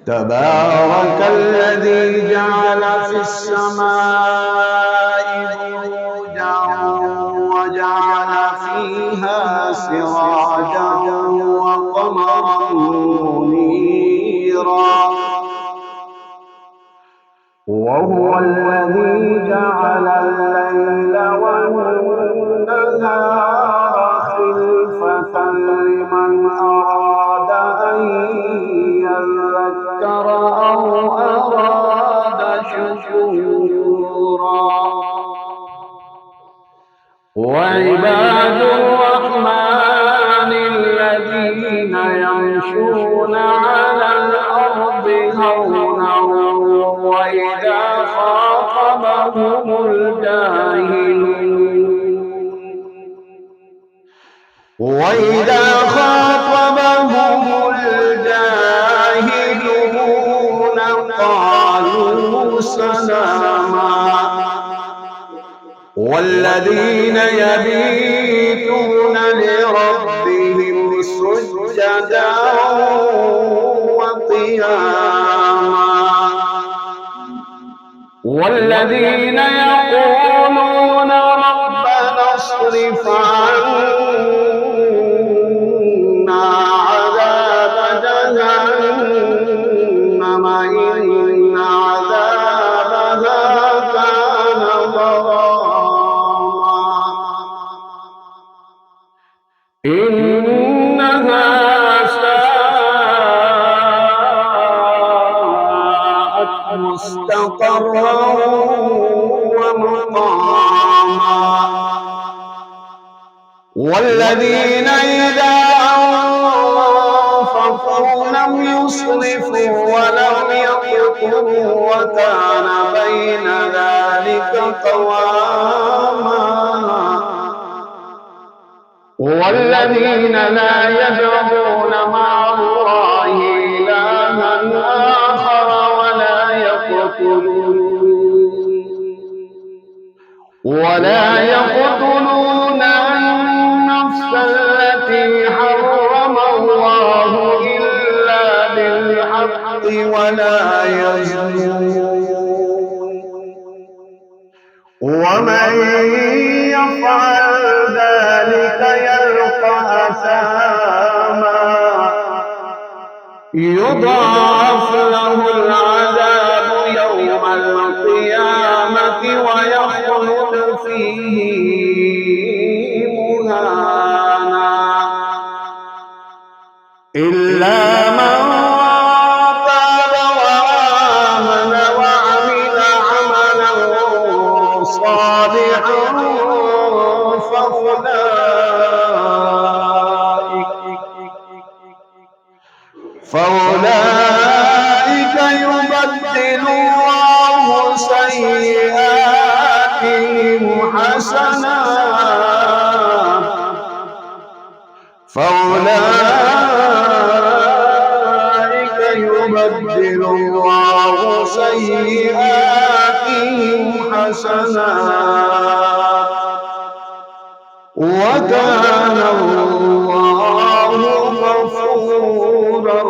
تبارك الذي جعل في السماء بروجا وجعل فيها سراجا وقمرا منيرا وهو الذي جعل الليل والنهار خلفة لمن أراد أن يذكر أو أراد شكورا وعباد الرحمن الذين يمشون على الأرض هونا وإذا خاطبهم الجاهلون قالوا سلاما والذين يبيتون لربهم سجدا وقياما والذين يقولون ربنا اصرف عنا عذاب جهنم إن عذابها كان غراما إنها ساءت مستقرا ومقاما والذين إذا أنفقوا لم يسرفوا ولم يقتروا وكان بين ذلك قواما والذين لا يدعون مع الله إلها آخر ولا يقتلون النفس التي حرم الله إلا بالحق ولا يزنون ومن يفعل ذلك يلقى أثاما يضاعف له العذاب يوم القيامة ويخلد فيه مهانا إلا من تاب وآمن وعمل عملا صالحا فأولئك يبدل الله سيئاتهم حسنات وكان الله غفورا